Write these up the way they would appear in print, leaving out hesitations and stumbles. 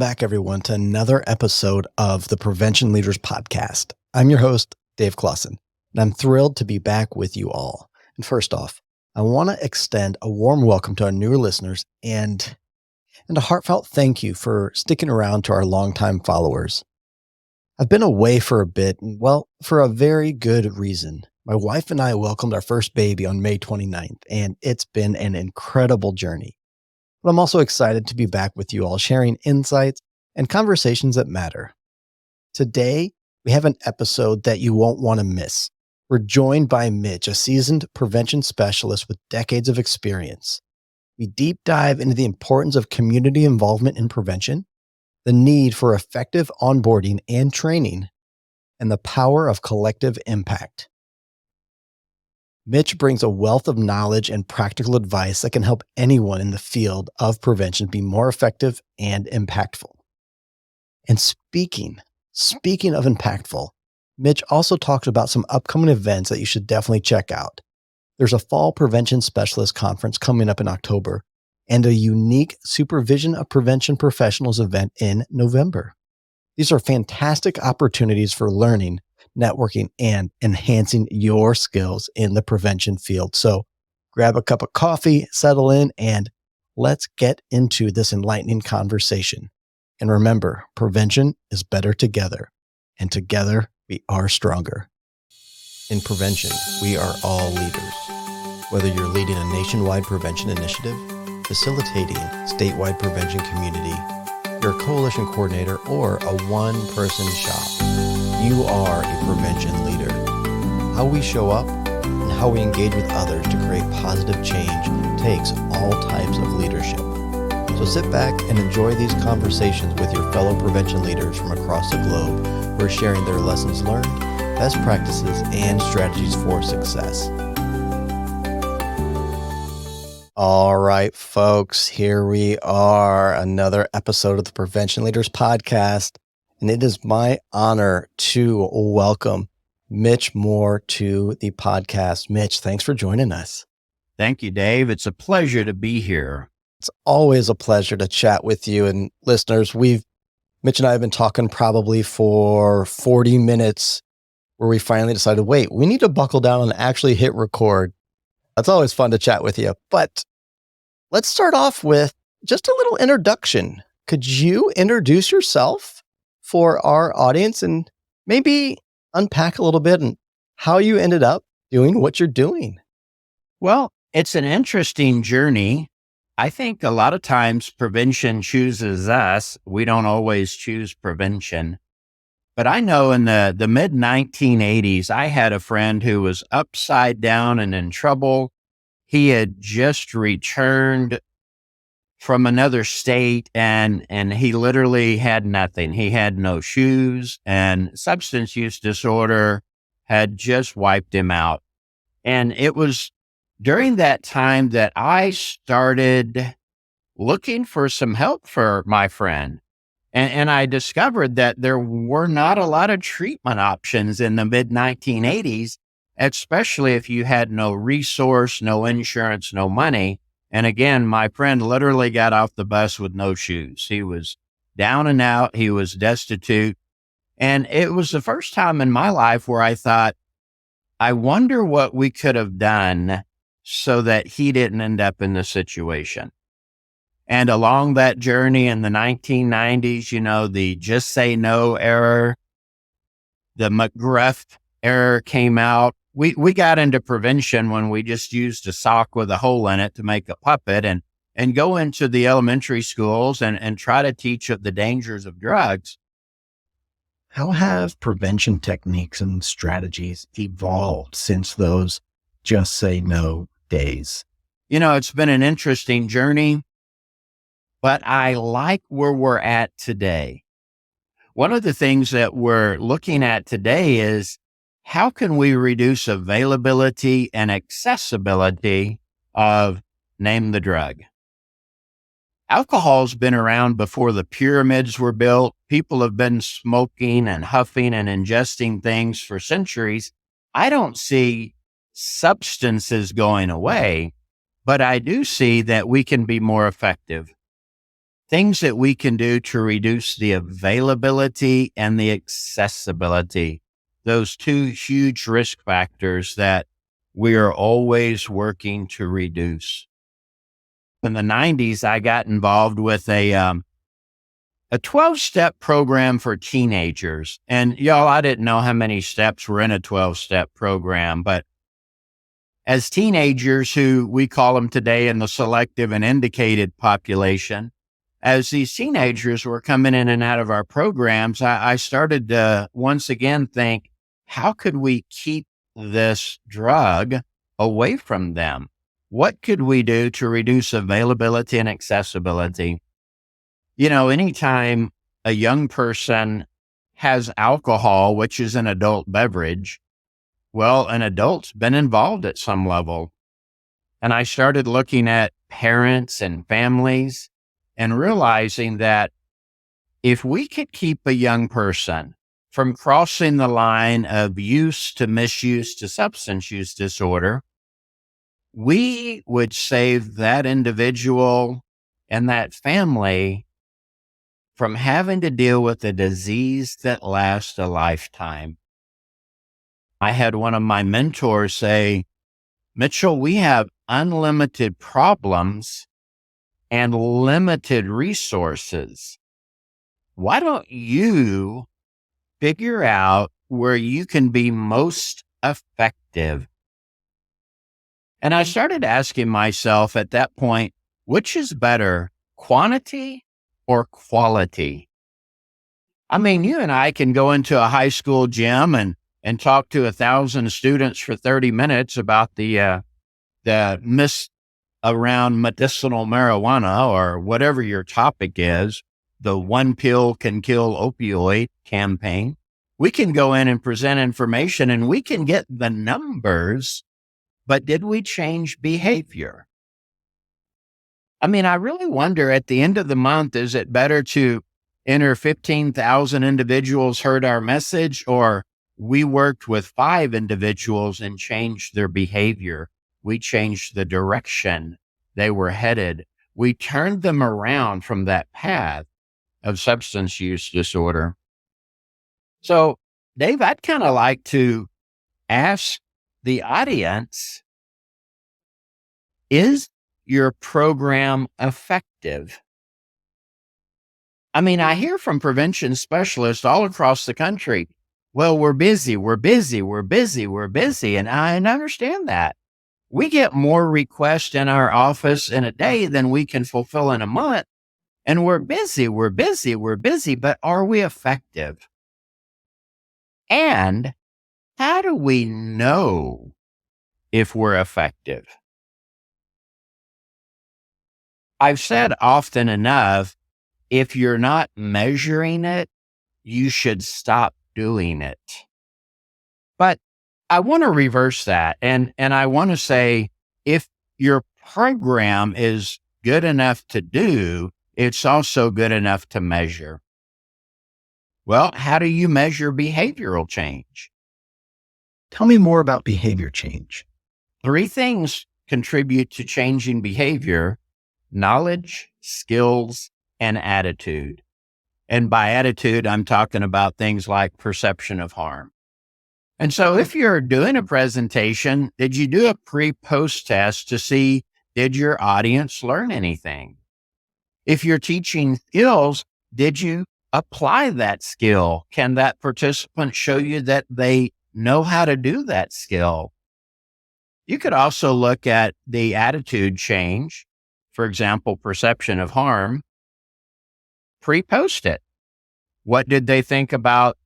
Back, everyone, to another episode of the Prevention Leaders Podcast. I'm your host, Dave Clausen, and I'm thrilled to be back with you all. And first off, I want to extend a warm welcome to our newer listeners and a heartfelt thank you for sticking around to our longtime followers. I've been away for a bit, and for a very good reason. My wife and I welcomed our first baby on May 29th, and it's been an incredible journey. But I'm also excited to be back with you all, sharing insights and conversations that matter. Today, we have an episode that you won't want to miss. We're joined by Mitch, a seasoned prevention specialist with decades of experience. We deep dive into the importance of community involvement in prevention, the need for effective onboarding and training, and the power of collective impact. Mitch brings a wealth of knowledge and practical advice that can help anyone in the field of prevention be more effective and impactful. And speaking of impactful, Mitch also talks about some upcoming events that you should definitely check out. There's a Fall Prevention Specialist Conference coming up in October and a unique Supervision of Prevention Professionals event in November. These are fantastic opportunities for learning, networking, and enhancing your skills in the prevention field. So grab a cup of coffee, settle in, and let's get into this enlightening conversation. And remember, prevention is better together, and together we are stronger. In prevention, we are all leaders. Whether you're leading a nationwide prevention initiative, facilitating statewide prevention community, you're a coalition coordinator, or a one-person shop, you are a prevention leader. How we show up and how we engage with others to create positive change takes all types of leadership. So sit back and enjoy these conversations with your fellow prevention leaders from across the globe who are sharing their lessons learned, best practices, and strategies for success. All right, folks, here we are, another episode of the Prevention Leaders Podcast. And it is my honor to welcome Mitch Moore to the podcast. Mitch, thanks for joining us. Thank you, Dave. It's a pleasure to be here. It's always a pleasure to chat with you. And listeners, Mitch and I have been talking probably for 40 minutes where we finally decided, wait, we need to buckle down and actually hit record. It's always fun to chat with you. But let's start off with just a little introduction. Could you introduce yourself for our audience and maybe unpack a little bit and how you ended up doing what you're doing? Well, it's an interesting journey. I think a lot of times prevention chooses us. We don't always choose prevention. But I know in the mid-1980s, I had a friend who was upside down and in trouble. He had just returned from another state and he literally had nothing. He had no shoes, and substance use disorder had just wiped him out. And it was during that time that I started looking for some help for my friend. And I discovered that there were not a lot of treatment options in the mid-1980s, especially if you had no resource, no insurance, no money. And again, my friend literally got off the bus with no shoes. He was down and out. He was destitute. And it was the first time in my life where I thought, I wonder what we could have done so that he didn't end up in this situation. And along that journey in the 1990s, the Just Say No era, the McGruff era came out. We got into prevention when we just used a sock with a hole in it to make a puppet and go into the elementary schools and try to teach of the dangers of drugs. How have prevention techniques and strategies evolved since those Just Say No days? It's been an interesting journey, but I like where we're at today. One of the things that we're looking at today is how can we reduce availability and accessibility of name the drug? Alcohol's been around before the pyramids were built. People have been smoking and huffing and ingesting things for centuries. I don't see substances going away, but I do see that we can be more effective. things that we can do to reduce the availability and the accessibility, those two huge risk factors that we are always working to reduce. In the 90s, I got involved with a 12-step program for teenagers. And y'all, I didn't know how many steps were in a 12-step program, but as teenagers, who we call them today in the selective and indicated population, as these teenagers were coming in and out of our programs, I started to once again think, how could we keep this drug away from them? What could we do to reduce availability and accessibility? Anytime a young person has alcohol, which is an adult beverage, well, an adult's been involved at some level. And I started looking at parents and families and realizing that if we could keep a young person from crossing the line of use to misuse to substance use disorder, we would save that individual and that family from having to deal with a disease that lasts a lifetime. I had one of my mentors say, Mitchell, we have unlimited problems and limited resources. Why don't you figure out where you can be most effective? And I started asking myself at that point, which is better, quantity or quality? I mean, you and I can go into a high school gym and talk to 1,000 students for 30 minutes about the myths around medicinal marijuana or whatever your topic is, the one pill can kill opioid campaign. We can go in and present information and we can get the numbers, but did we change behavior? I mean, I really wonder at the end of the month, is it better to enter 15,000 individuals heard our message, or we worked with 5 individuals and changed their behavior? We changed the direction they were headed. We turned them around from that path of substance use disorder. So, Dave, I'd kind of like to ask the audience, is your program effective? I mean, I hear from prevention specialists all across the country, well, we're busy. And I understand that. We get more requests in our office in a day than we can fulfill in a month. And we're busy, but are we effective? And how do we know if we're effective? I've said often enough, if you're not measuring it, you should stop doing it. But I want to reverse that. And I want to say, if your program is good enough to do, it's also good enough to measure. Well, how do you measure behavioral change? Tell me more about behavior change. 3 things contribute to changing behavior: knowledge, skills, and attitude. And by attitude, I'm talking about things like perception of harm. And so if you're doing a presentation, did you do a pre-post test to see, did your audience learn anything? If you're teaching skills, did you apply that skill? Can that participant show you that they know how to do that skill? You could also look at the attitude change. For example, perception of harm. Pre-post it. What did they think about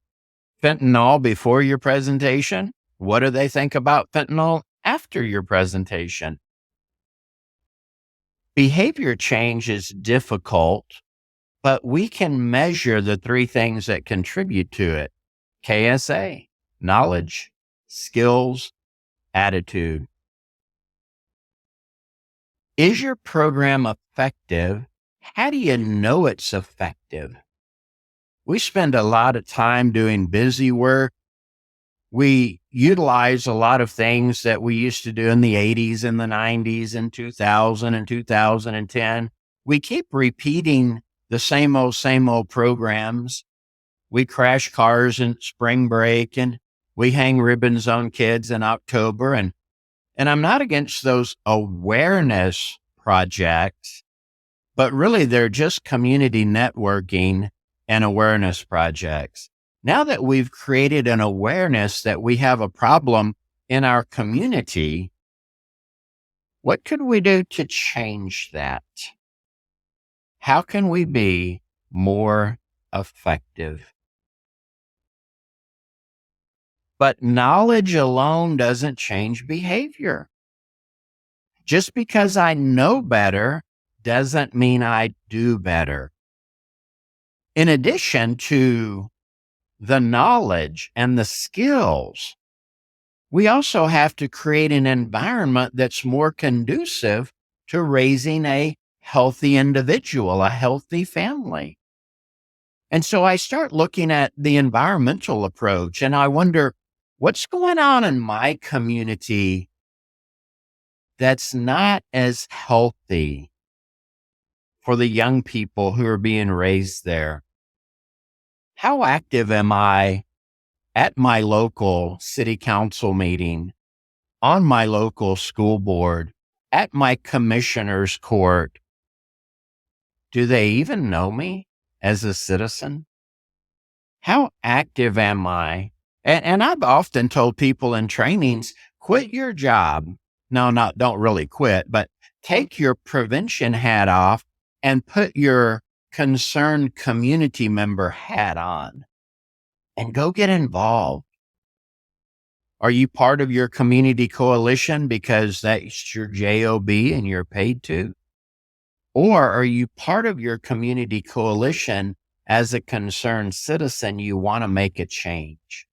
fentanyl before your presentation? What do they think about fentanyl after your presentation? Behavior change is difficult, but we can measure the 3 things that contribute to it: KSA, knowledge, skills, attitude. Is your program effective? How do you know it's effective? We spend a lot of time doing busy work. We utilize a lot of things that we used to do in the 80s and the 90s and 2000 and 2010. We keep repeating the same old programs. We crash cars in spring break and we hang ribbons on kids in October. And I'm not against those awareness projects, but really they're just community networking and awareness projects. Now that we've created an awareness that we have a problem in our community, what could we do to change that? How can we be more effective? But knowledge alone doesn't change behavior. Just because I know better doesn't mean I do better. In addition to the knowledge and the skills, we also have to create an environment that's more conducive to raising a healthy individual, a healthy family. And so I start looking at the environmental approach and I wonder, what's going on in my community that's not as healthy for the young people who are being raised there? How active am I at my local city council meeting, on my local school board, at my commissioner's court? Do they even know me as a citizen? How active am I? And I've often told people in trainings, quit your job. No, don't really quit, but take your prevention hat off and put your concerned community member hat on and go get involved. Are you part of your community coalition because that's your job and you're paid to? Or are you part of your community coalition as a concerned citizen? You want to make a change.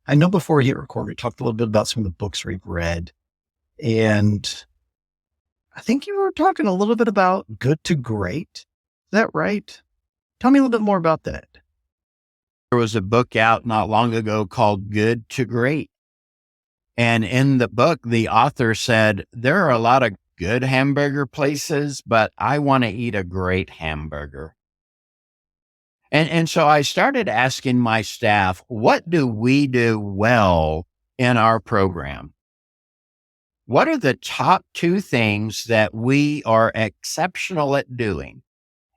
I know before we hit record, we talked a little bit about some of the books we've read. And I think you were talking a little bit about Good to Great. Is that right? Tell me a little bit more about that. There was a book out not long ago called Good to Great. And in the book, the author said, there are a lot of good hamburger places, but I want to eat a great hamburger. And so I started asking my staff, what do we do well in our program? What are the top 2 things that we are exceptional at doing?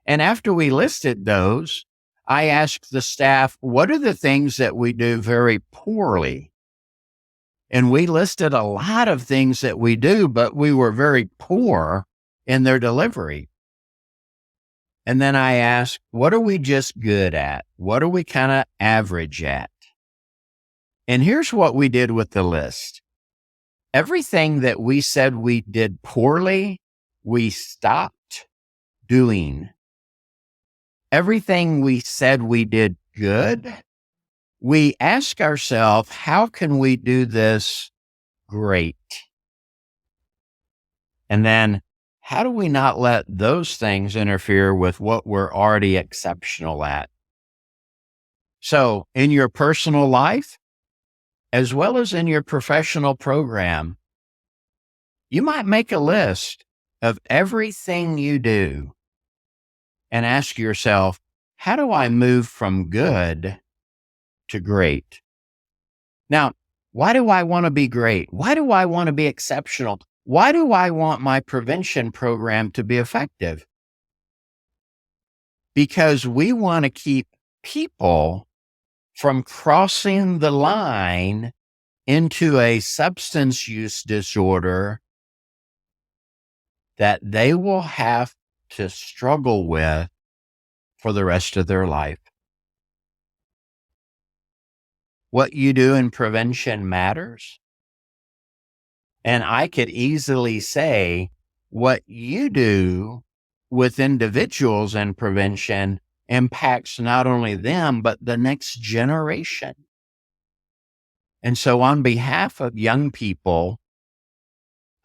And after we listed those, I asked the staff, what are the things that we do very poorly? And we listed a lot of things that we do, but we were very poor in their delivery. And then I asked, what are we just good at? What are we kind of average at? And here's what we did with the list. Everything that we said we did poorly, we stopped doing. Everything we said we did good, we ask ourselves, how can we do this great? And then, how do we not let those things interfere with what we're already exceptional at? So, in your personal life, as well as in your professional program, you might make a list of everything you do and ask yourself, how do I move from good to great? Now, why do I want to be great? Why do I want to be exceptional? Why do I want my prevention program to be effective? Because we want to keep people from crossing the line into a substance use disorder that they will have to struggle with for the rest of their life. What you do in prevention matters. And I could easily say what you do with individuals in prevention impacts not only them, but the next generation. And so on behalf of young people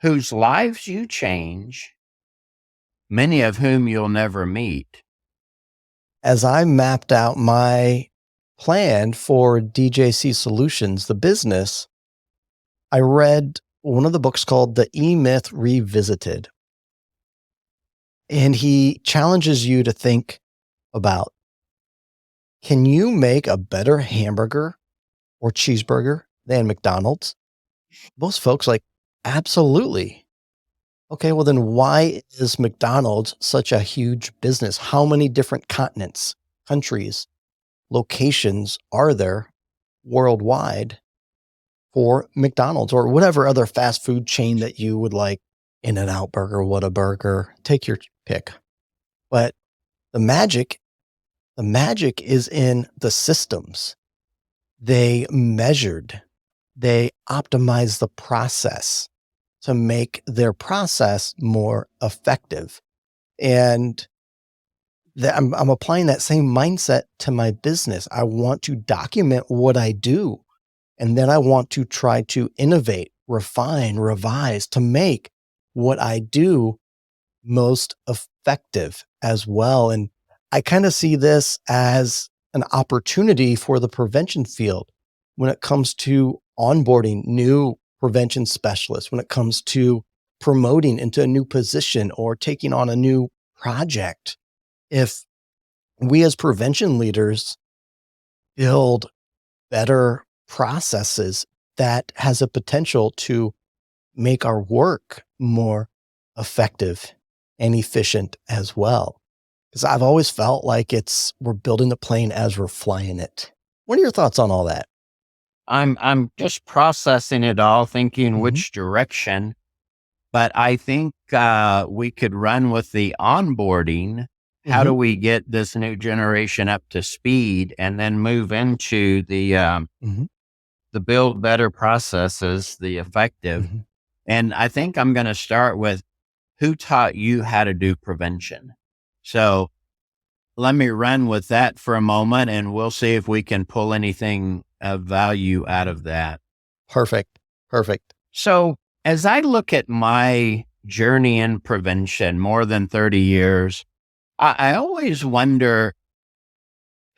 whose lives you change, many of whom you'll never meet. As I mapped out my plan for DJC Solutions, the business, I read one of the books called The E-Myth Revisited. And he challenges you to think about, can you make a better hamburger or cheeseburger than McDonald's? Most folks like, absolutely. Okay, well then why is McDonald's such a huge business? How many different continents, countries, locations are there worldwide for McDonald's or whatever other fast food chain that you would like? In-N-Out Burger, Whataburger, take your pick. But the magic, the magic is in the systems. They measured, they optimized the process to make their process more effective. And I'm applying that same mindset to my business. I want to document what I do. And then I want to try to innovate, refine, revise to make what I do most effective as well. And I kind of see this as an opportunity for the prevention field when it comes to onboarding new prevention specialists, when it comes to promoting into a new position or taking on a new project. If we as prevention leaders build better processes, that has a potential to make our work more effective and efficient as well. Because I've always felt like we're building the plane as we're flying it. What are your thoughts on all that? I'm just processing it all, thinking Mhm. which direction. But I think we could run with the onboarding. How do Mhm. we get this new generation up to speed, and then move into Mhm. the build better processes, the effective? Mhm. And I think I'm going to start with, who taught you how to do prevention? So let me run with that for a moment, and we'll see if we can pull anything of value out of that. Perfect. Perfect. So as I look at my journey in prevention, more than 30 years, I always wonder,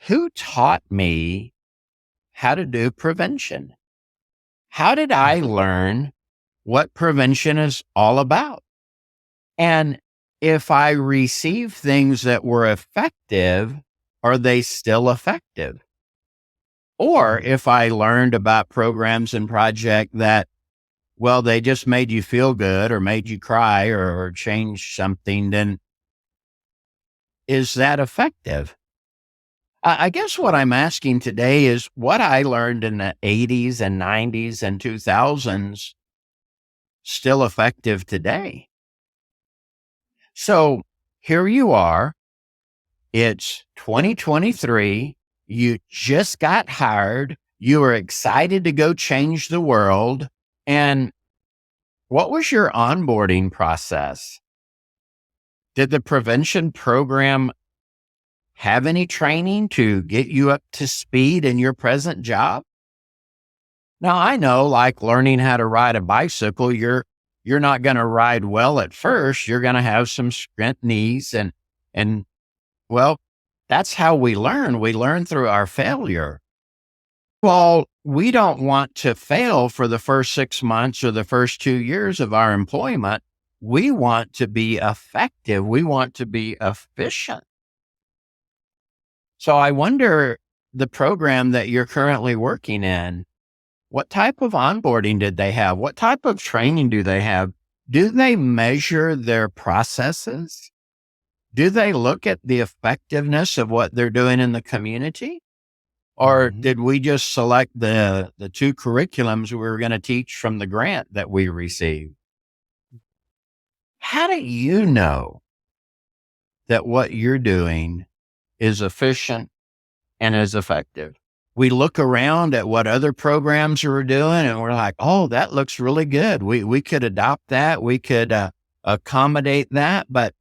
who taught me how to do prevention? How did I learn what prevention is all about? And if I receive things that were effective, are they still effective? Or Mhm. if I learned about programs and project that, well, they just made you feel good or made you cry or change something, then is that effective? I guess what I'm asking today is, what I learned in the 80s and 90s and 2000s still effective today? So here you are. It's 2023. You just got hired. You are excited to go change the world. And what was your onboarding process? Did the prevention program have any training to get you up to speed in your present job? Now, I know, like learning how to ride a bicycle, you're not going to ride well at first. You're going to have some skint knees and well, that's how we learn. We learn through our failure. Well, we don't want to fail for the first 6 months or the first 2 years of our employment. We want to be effective. We want to be efficient. So I wonder, the program that you're currently working in, what type of onboarding did they have? What type of training do they have? Do they measure their processes? Do they look at the effectiveness of what they're doing in the community? Or Mhm. did we just select the two curriculums we were going to teach from the grant that we received? How do you know that what you're doing is efficient and is effective? We look around at what other programs are doing and we're like, oh, that looks really good. We could adopt that. We could accommodate that. But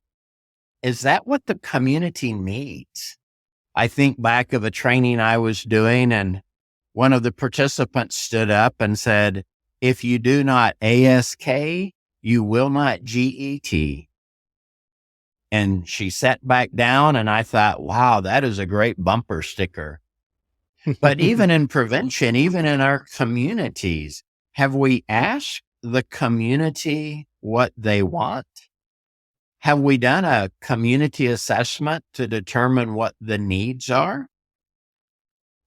is that what the community needs? I think back of a training I was doing, and one of the participants stood up and said, if you do not ASK, you will not GET. And she sat back down, and I thought, wow, that is a great bumper sticker. But even in prevention, even in our communities, have we asked the community what they want? Have we done a community assessment to determine what the needs are?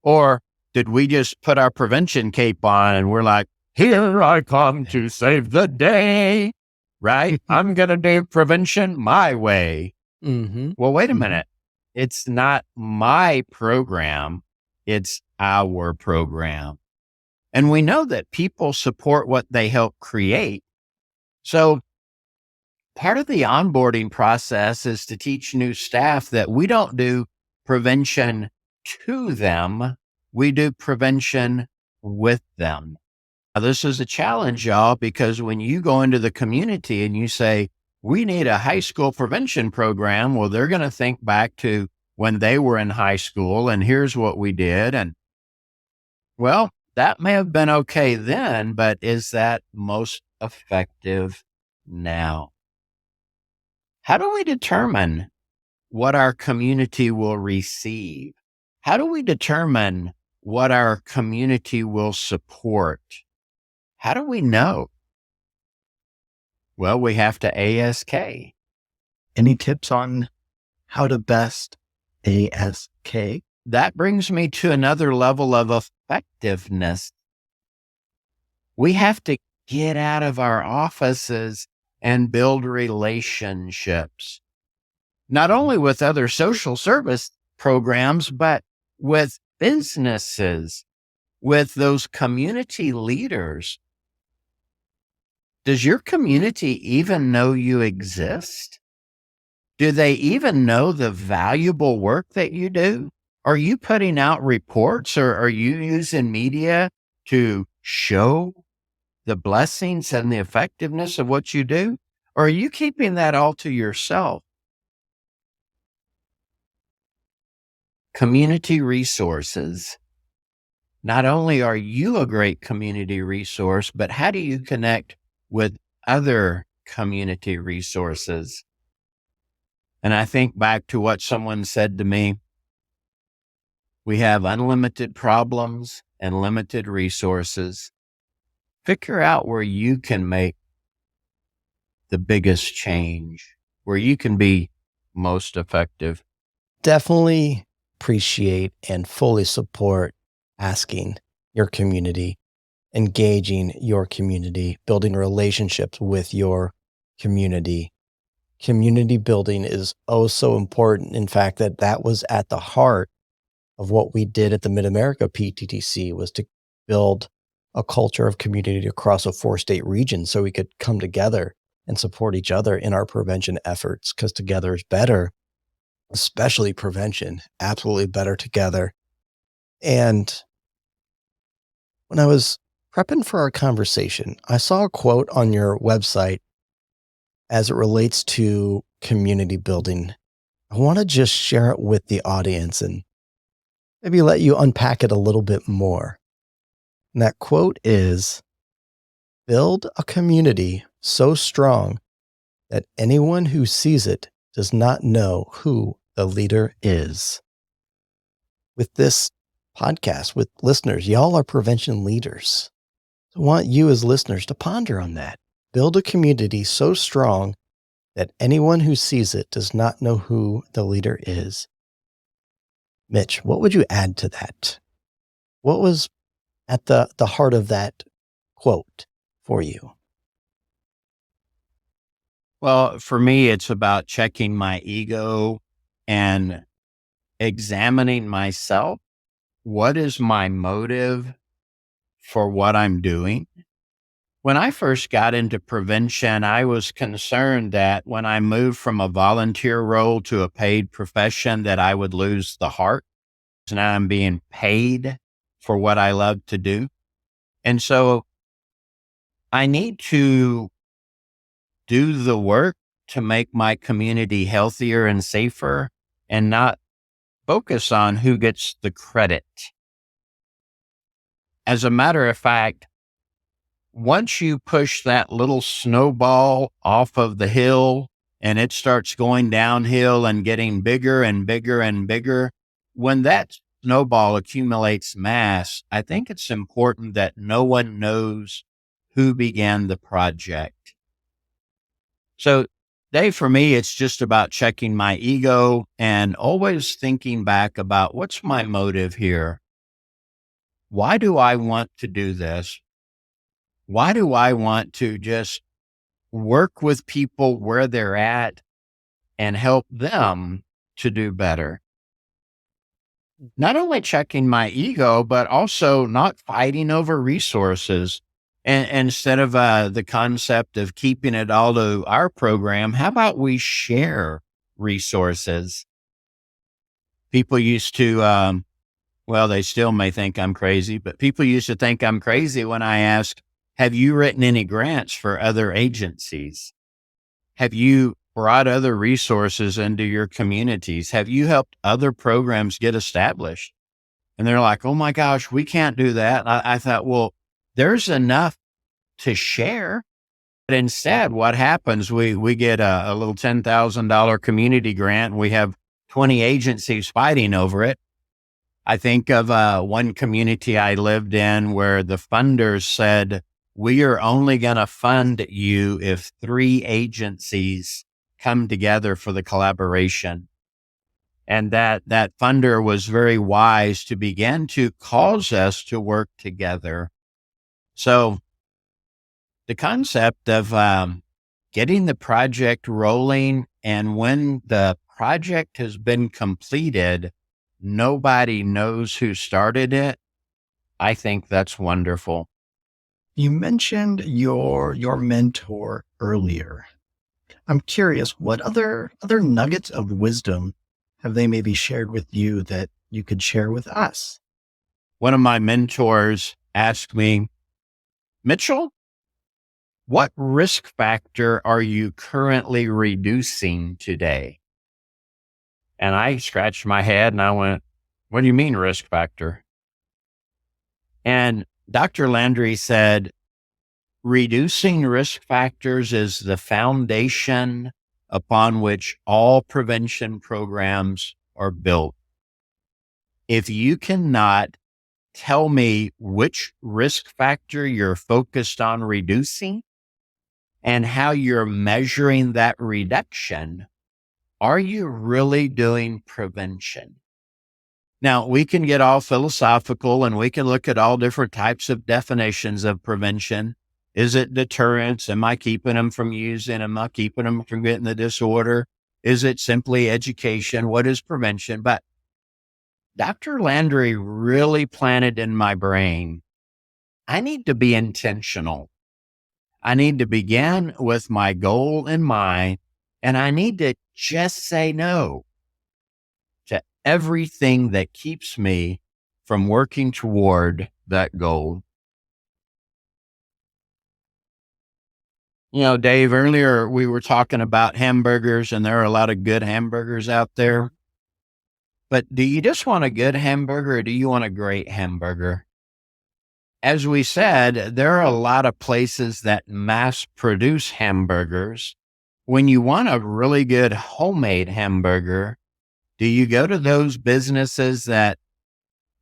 Or did we just put our prevention cape on and we're like, here I come to save the day, right? I'm going to do prevention my way. Mm-hmm. Well, wait a minute. It's not my program. It's our program. And we know that people support what they help create. So part of the onboarding process is to teach new staff that we don't do prevention to them. We do prevention with them. Now, this is a challenge, y'all, because when you go into the community and you say, we need a high school prevention program, well, they're going to think back to when they were in high school and here's what we did. And well, that may have been okay then, but is that most effective now? How do we determine what our community will receive? How do we determine what our community will support? How do we know? Well, we have to ASK. Any tips on how to best ASK? That brings me to another level of effectiveness. We have to get out of our offices and build relationships, not only with other social service programs, but with businesses, with those community leaders. Does your community even know you exist? Do they even know the valuable work that you do? Are you putting out reports or are you using media to show the blessings and the effectiveness of what you do? Or are you keeping that all to yourself? Community resources. Not only are you a great community resource, but how do you connect with other community resources? And I think back to what someone said to me. We have unlimited problems and limited resources. Figure out where you can make the biggest change, where you can be most effective. Definitely appreciate and fully support asking your community, engaging your community, building relationships with your community. Community building is oh so important. In fact, that was at the heart of what we did at the Mid-America PTTC, was to build a culture of community across a 4-state region so we could come together and support each other in our prevention efforts, because together is better, especially prevention, absolutely better together. And when I was prepping for our conversation, I saw a quote on your website as it relates to community building. I want to just share it with the audience and maybe let you unpack it a little bit more. And that quote is, build a community so strong that anyone who sees it does not know who the leader is. With this podcast, with listeners, y'all are prevention leaders. So I want you as listeners to ponder on that. Build a community so strong that anyone who sees it does not know who the leader is. Mitch, what would you add to that? What was at the heart of that quote for you? Well, for me, it's about checking my ego and examining myself. What is my motive for what I'm doing? When I first got into prevention, I was concerned that when I moved from a volunteer role to a paid profession, that I would lose the heart. Now I'm being paid for what I love to do. And so I need to do the work to make my community healthier and safer and not focus on who gets the credit. As a matter of fact, once you push that little snowball off of the hill and it starts going downhill and getting bigger and bigger and bigger, when that snowball accumulates mass, I think it's important that no one knows who began the project. So Dave, for me, it's just about checking my ego and always thinking back about what's my motive here? Why do I want to do this? Why do I want to just work with people where they're at and help them to do better? Not only checking my ego, but also not fighting over resources. And instead of the concept of keeping it all to our program, how about we share resources? People used to, well, they still may think I'm crazy, but people used to think I'm crazy when I asked, have you written any grants for other agencies? Have you brought other resources into your communities? Have you helped other programs get established? And they're like, oh my gosh, we can't do that. I thought, well, there's enough to share. But instead, what happens, we get a little $10,000 community grant. And we have 20 agencies fighting over it. I think of one community I lived in where the funders said, we are only going to fund you if 3 agencies come together for the collaboration. And that funder was very wise to begin to cause us to work together. So the concept of getting the project rolling, and when the project has been completed, nobody knows who started it. I think that's wonderful. You mentioned your mentor earlier. I'm curious, what other nuggets of wisdom have they maybe shared with you that you could share with us? One of my mentors asked me, Mitchell, what risk factor are you currently reducing today? And I scratched my head and I went, what do you mean risk factor? And Dr. Landry said, reducing risk factors is the foundation upon which all prevention programs are built. If you cannot tell me which risk factor you're focused on reducing and how you're measuring that reduction, are you really doing prevention? Now, we can get all philosophical and we can look at all different types of definitions of prevention. Is it deterrence? Am I keeping them from using? Am I keeping them from getting the disorder? Is it simply education? What is prevention? But Dr. Landry really planted in my brain, I need to be intentional. I need to begin with my goal in mind, and I need to just say no to everything that keeps me from working toward that goal. You know, Dave, earlier we were talking about hamburgers, and there are a lot of good hamburgers out there. But do you just want a good hamburger or do you want a great hamburger? As we said, there are a lot of places that mass produce hamburgers. When you want a really good homemade hamburger, do you go to those businesses that,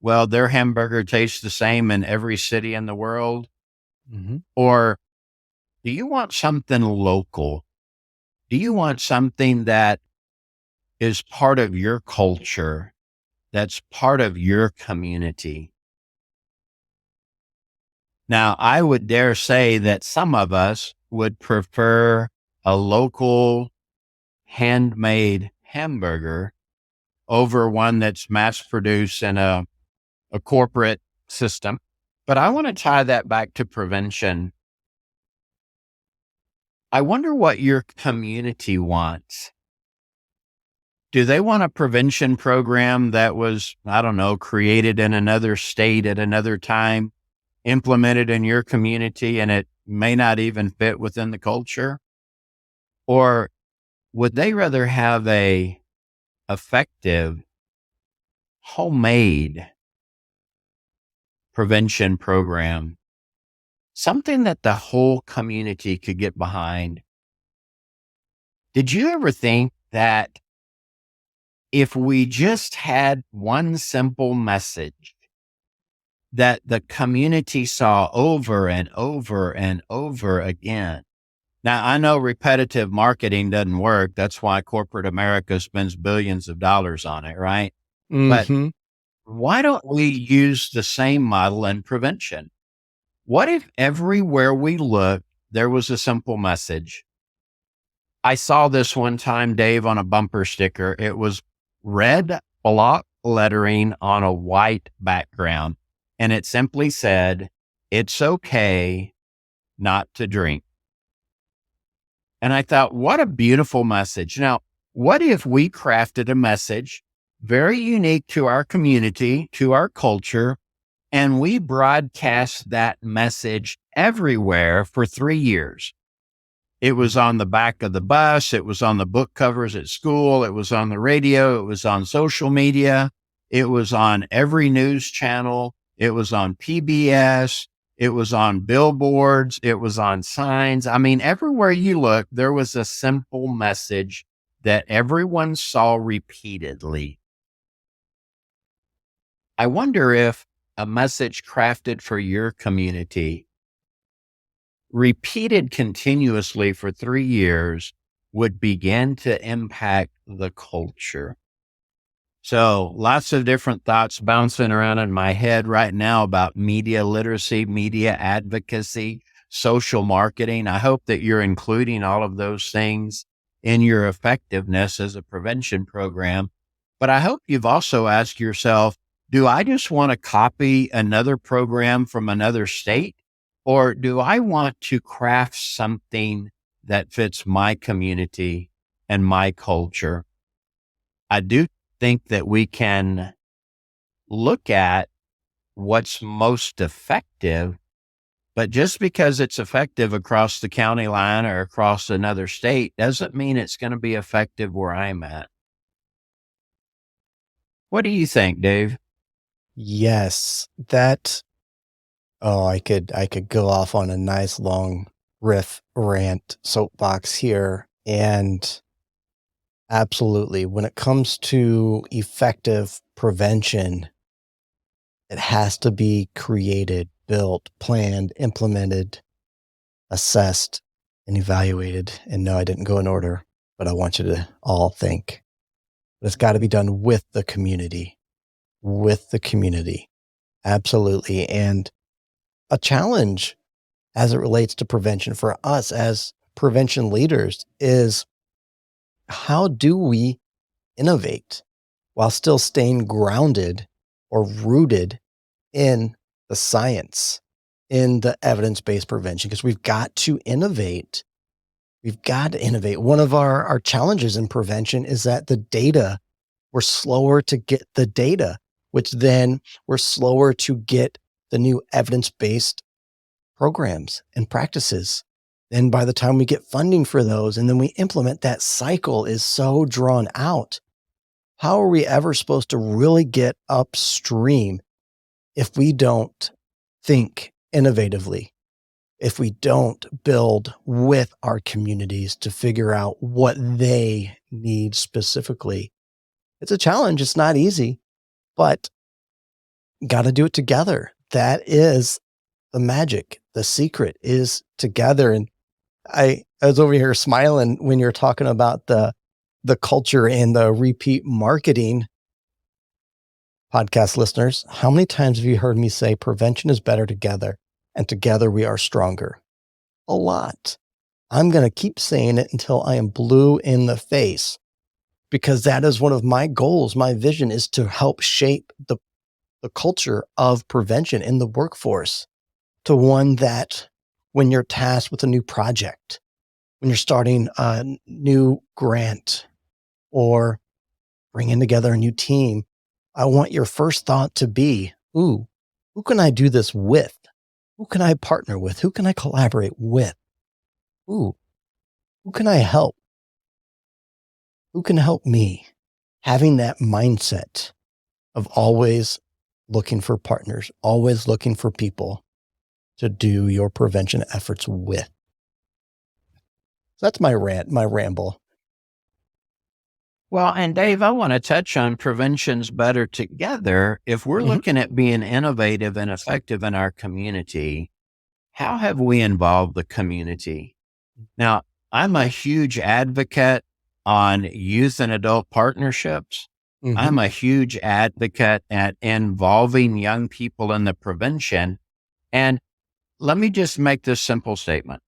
well, their hamburger tastes the same in every city in the world? Mm-hmm. Or do you want something local? Do you want something that is part of your culture, that's part of your community? Now, I would dare say that some of us would prefer a local handmade hamburger over one that's mass produced in a corporate system. But I want to tie that back to prevention. I wonder what your community wants. Do they want a prevention program that was, I don't know, created in another state at another time, implemented in your community, and it may not even fit within the culture? Or would they rather have a effective homemade prevention program, something that the whole community could get behind? Did you ever think that if we just had one simple message that the community saw over and over and over again, Now, I know repetitive marketing doesn't work. That's why corporate America spends billions of dollars on it, right? But Hmm. why don't we use the same model in prevention? What if everywhere we look, there was a simple message? I saw this one time, Dave, on a bumper sticker. It was red block lettering on a white background. And it simply said, "It's okay not to drink." And I thought, what a beautiful message. Now, what if we crafted a message very unique to our community, to our culture, and we broadcast that message everywhere for 3 years? It was on the back of the bus. It was on the book covers at school. It was on the radio. It was on social media. It was on every news channel. It was on PBS. It was on billboards. It was on signs. I mean, everywhere you look, there was a simple message that everyone saw repeatedly. I wonder if a message crafted for your community, repeated continuously for 3 years, would begin to impact the culture. So lots of different thoughts bouncing around in my head right now about media literacy, media advocacy, social marketing. I hope that you're including all of those things in your effectiveness as a prevention program. But I hope you've also asked yourself, do I just want to copy another program from another state? Or do I want to craft something that fits my community and my culture? I do think that we can look at what's most effective, but just because it's effective across the county line or across another state doesn't mean it's going to be effective where I'm at. What do you think, Dave? Yes, I could go off on a nice long riff rant soapbox here. And absolutely, when it comes to effective prevention, it has to be created, built, planned, implemented, assessed, and evaluated. And no, I didn't go in order, but I want you to all think. But it's got to be done with the community, with the community. Absolutely. And a challenge as it relates to prevention for us as prevention leaders is, how do we innovate while still staying grounded or rooted in the science, in the evidence-based prevention? Because we've got to innovate. We've got to innovate. One of our challenges in prevention is that we're slower to get the data, which then we're slower to get the new evidence-based programs and practices. And by the time we get funding for those and then we implement, that cycle is so drawn out. How are we ever supposed to really get upstream if we don't think innovatively, if we don't build with our communities to figure out what they need specifically? It's a challenge. It's not easy, but got to do it together. That is the magic. The secret is together. And I was over here smiling when you're talking about the culture and the repeat marketing. Podcast listeners, how many times have you heard me say prevention is better together, and together we are stronger? A lot. I'm going to keep saying it until I am blue in the face, because that is one of my goals. My vision is to help shape the culture of prevention in the workforce to one that, when you're tasked with a new project, when you're starting a new grant or bringing together a new team, I want your first thought to be, ooh, who can I do this with? Who can I partner with? Who can I collaborate with? Ooh, who can I help? Who can help me? Having that mindset of always looking for partners, always looking for people to do your prevention efforts with. So that's my rant, my ramble. Well, and Dave, I want to touch on prevention's better together. If we're looking at being innovative and effective in our community, how have we involved the community? Now, I'm a huge advocate on youth and adult partnerships. Hmm. I'm a huge advocate at involving young people in the prevention. And let me just make this simple statement.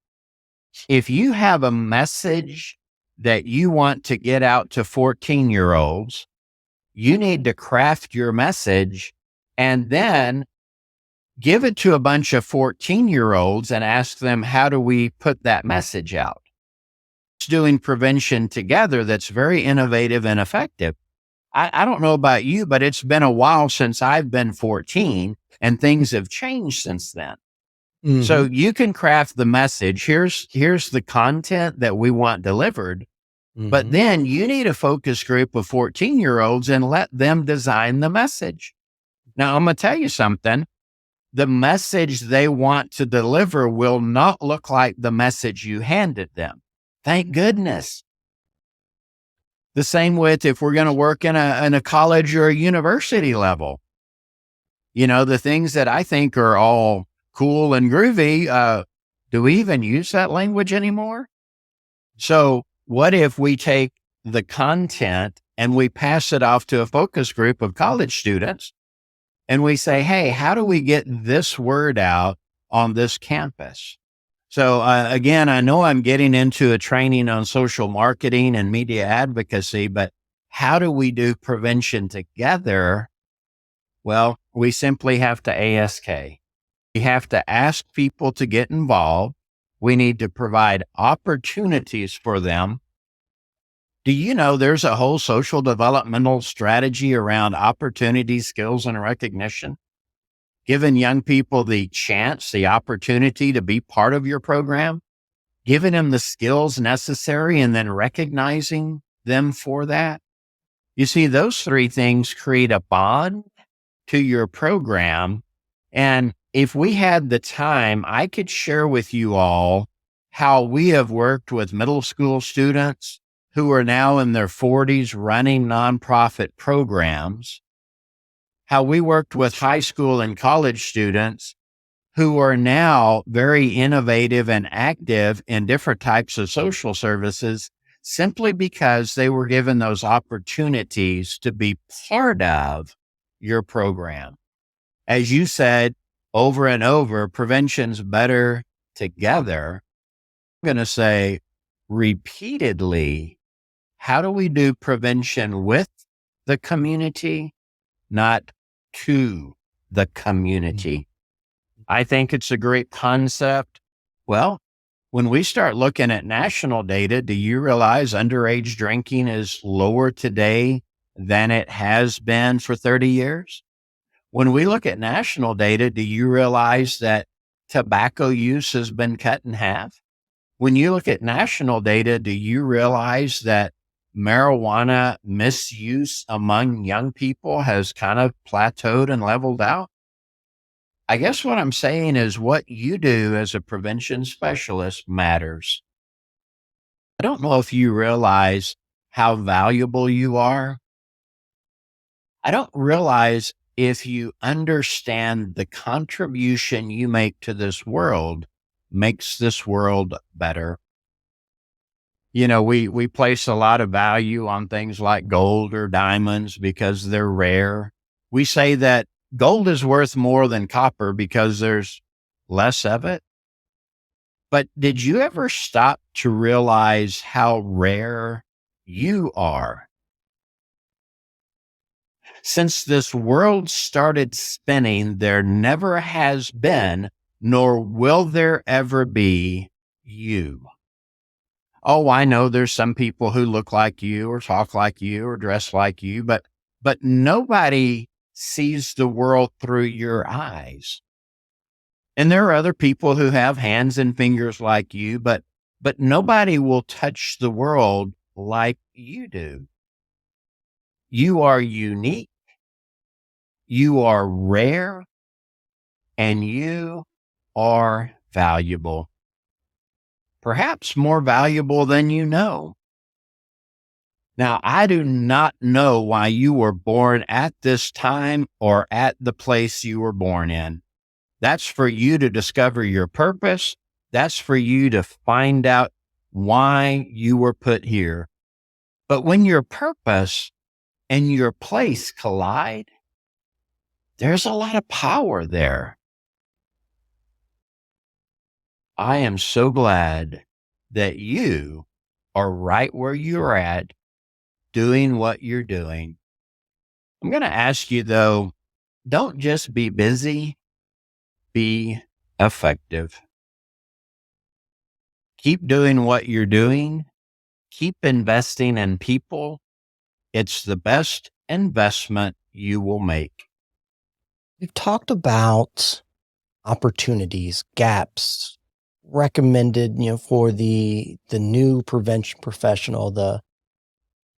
If you have a message that you want to get out to 14-year-olds, you need to craft your message and then give it to a bunch of 14-year-olds and ask them, how do we put that message out? It's doing prevention together that's very innovative and effective. I don't know about you, but it's been a while since I've been 14 and things have changed since then. So Hmm. you can craft the message. Here's the content that we want delivered. But Hmm. then you need a focus group of 14-year-olds and let them design the message. Now, I'm going to tell you something. The message they want to deliver will not look like the message you handed them. Thank goodness. The same with if we're going to work in a college or a university level. The things that I think are all cool and groovy, do we even use that language anymore? So what if we take the content and we pass it off to a focus group of college students and we say, hey, how do we get this word out on this campus? So again, I know I'm getting into a training on social marketing and media advocacy, but how do we do prevention together? Well, we simply have to ask. We have to ask people to get involved. We need to provide opportunities for them. Do you know there's a whole social developmental strategy around opportunity, skills, and recognition? Giving young people the chance, the opportunity to be part of your program, giving them the skills necessary, and then recognizing them for that. You see, those three things create a bond to your program. And if we had the time, I could share with you all how we have worked with middle school students who are now in their 40s running nonprofit programs, how we worked with high school and college students who are now very innovative and active in different types of social services simply because they were given those opportunities to be part of your program. As you said over and over, prevention's better together. I'm going to say repeatedly, how do we do prevention with the community, not to the community? I think it's a great concept. Well, when we start looking at national data, do you realize underage drinking is lower today than it has been for 30 years? When we look at national data, do you realize that tobacco use has been cut in half? When you look at national data, do you realize that marijuana misuse among young people has kind of plateaued and leveled out? I guess what I'm saying is what you do as a prevention specialist matters. I don't know if you realize how valuable you are. I don't realize if you understand the contribution you make to this world makes this world better. We place a lot of value on things like gold or diamonds because they're rare. We say that gold is worth more than copper because there's less of it. But did you ever stop to realize how rare you are? Since this world started spinning, there never has been, nor will there ever be, you. Oh, I know there's some people who look like you or talk like you or dress like you, but nobody sees the world through your eyes. And there are other people who have hands and fingers like you, but nobody will touch the world like you do. You are unique, you are rare, and you are valuable. Perhaps more valuable than you know. Now, I do not know why you were born at this time or at the place you were born in. That's for you to discover your purpose. That's for you to find out why you were put here. But when your purpose and your place collide, there's a lot of power there. I am so glad that you are right where you're at, doing what you're doing. I'm going to ask you though, don't just be busy, be effective. Keep doing what you're doing. Keep investing in people. It's the best investment you will make. We've talked about opportunities, gaps, recommended, for the new prevention professional, the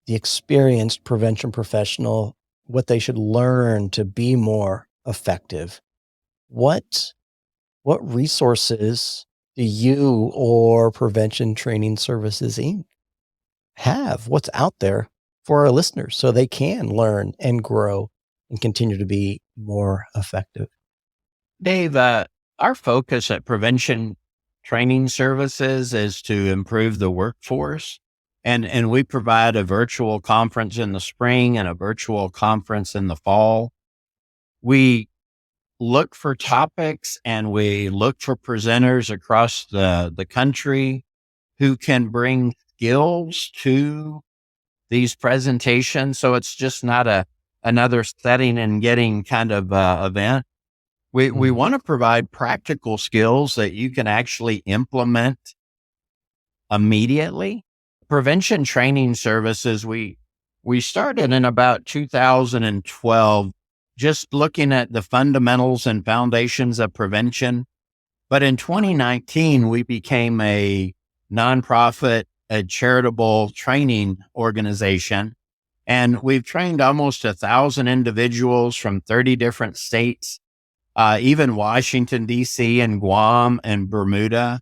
experienced prevention professional, what they should learn to be more effective. What resources do you or Prevention Training Services Inc. have? What's out there for our listeners so they can learn and grow and continue to be more effective? Dave, our focus at Prevention Training Services is to improve the workforce. And we provide a virtual conference in the spring and a virtual conference in the fall. We look for topics and we look for presenters across the country who can bring skills to these presentations. So it's just not another setting and getting kind of event. We want to provide practical skills that you can actually implement immediately. Prevention Training Services, we started in about 2012, just looking at the fundamentals and foundations of prevention. But in 2019, we became a nonprofit, a charitable training organization. And we've trained almost 1,000 individuals from 30 different states, even Washington, D.C. and Guam and Bermuda.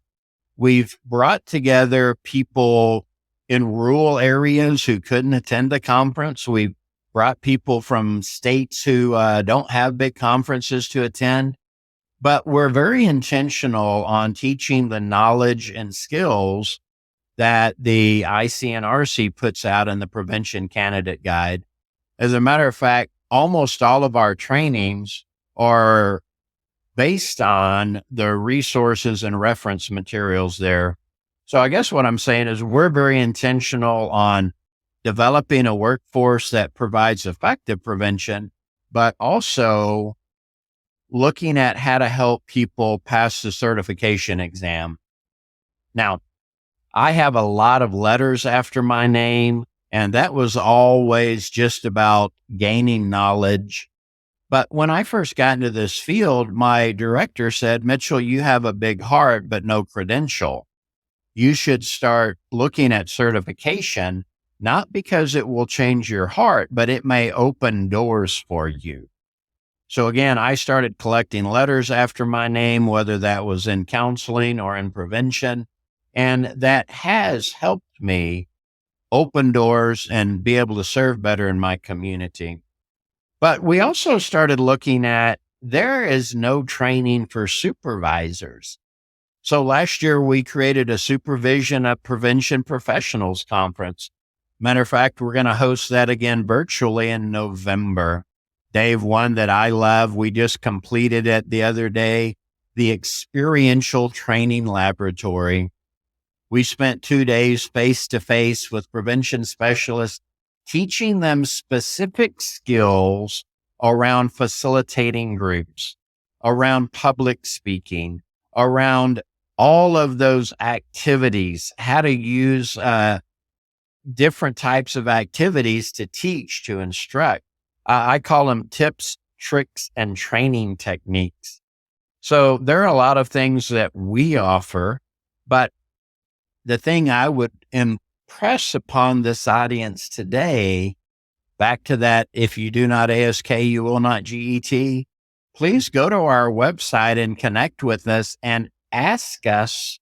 We've brought together people in rural areas who couldn't attend the conference. We've brought people from states who don't have big conferences to attend. But we're very intentional on teaching the knowledge and skills that the ICNRC puts out in the Prevention Candidate Guide. As a matter of fact, almost all of our trainings are based on the resources and reference materials there. So I guess what I'm saying is we're very intentional on developing a workforce that provides effective prevention, but also looking at how to help people pass the certification exam. Now, I have a lot of letters after my name, and that was always just about gaining knowledge. But when I first got into this field, my director said, Mitchell, you have a big heart, but no credential. You should start looking at certification, not because it will change your heart, but it may open doors for you. So again, I started collecting letters after my name, whether that was in counseling or in prevention. And that has helped me open doors and be able to serve better in my community. But we also started looking at there is no training for supervisors. So last year we created a Supervision of Prevention Professionals conference. Matter of fact, we're going to host that again virtually in November. Dave, one that I love, we just completed it the other day, the Experiential Training Laboratory. We spent 2 days face-to-face with prevention specialists, teaching them specific skills around facilitating groups, around public speaking, around all of those activities, how to use different types of activities to teach, to instruct. I call them tips, tricks, and training techniques. So there are a lot of things that we offer, but the thing I would impress upon this audience today, back to that, if you do not ASK, you will not GET, please go to our website and connect with us and ask us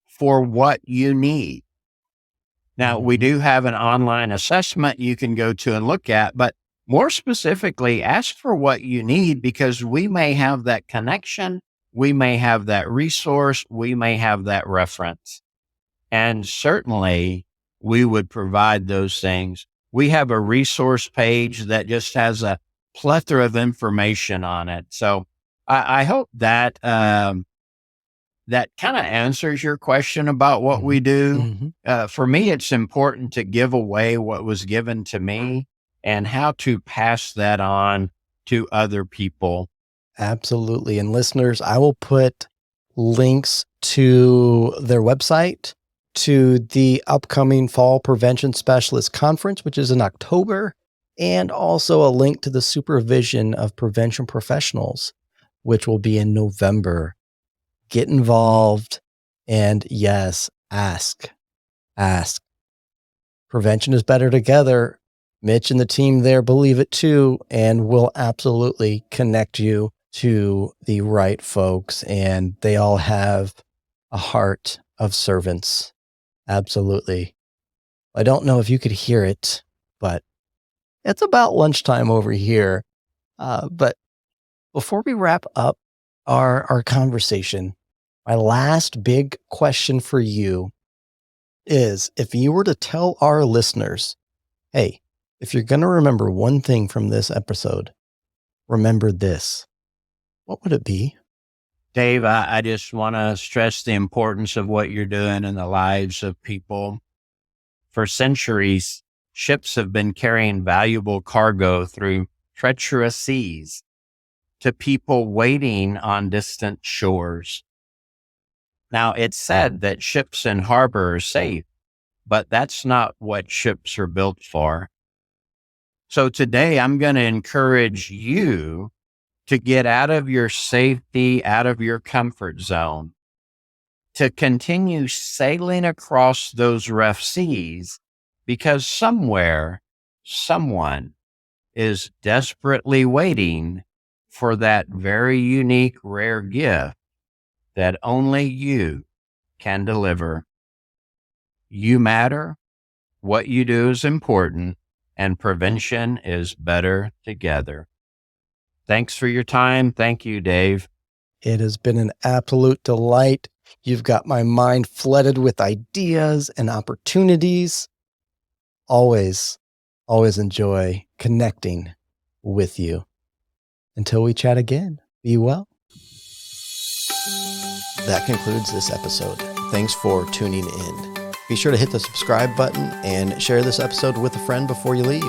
for what you need. Now, we do have an online assessment you can go to and look at, but more specifically, ask for what you need because we may have that connection. We may have that resource. We may have that reference. And certainly we would provide those things. We have a resource page that just has a plethora of information on it. So I hope that that kind of answers your question about what we do. For me, it's important to give away what was given to me and how to pass that on to other people. Absolutely. And listeners, I will put links to their website, to the upcoming Fall Prevention Specialist Conference, which is in October, and also a link to the Supervision of Prevention Professionals, which will be in November. Get involved, and yes, ask. Prevention is better together. Mitch and the team there believe it too, and will absolutely connect you to the right folks. And they all have a heart of servants. Absolutely. I don't know if you could hear it, but it's about lunchtime over here. But before we wrap up our conversation, my last big question for you is, if you were to tell our listeners, hey, if you're going to remember one thing from this episode, remember this, what would it be? Dave, I just want to stress the importance of what you're doing in the lives of people. For centuries, ships have been carrying valuable cargo through treacherous seas to people waiting on distant shores. Now, it's said that ships in harbor are safe, but that's not what ships are built for. So today, I'm going to encourage you to get out of your safety, out of your comfort zone, to continue sailing across those rough seas, because somewhere, someone is desperately waiting for that very unique, rare gift that only you can deliver. You matter, what you do is important, and prevention is better together. Thanks for your time. Thank you, Dave. It has been an absolute delight. You've got my mind flooded with ideas and opportunities. Always enjoy connecting with you. Until we chat again, be well. That concludes this episode. Thanks for tuning in. Be sure to hit the subscribe button and share this episode with a friend before you leave.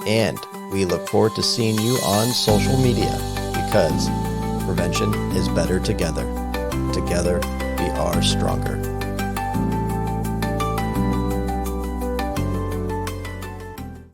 And we look forward to seeing you on social media, because prevention is better together. Together, we are stronger.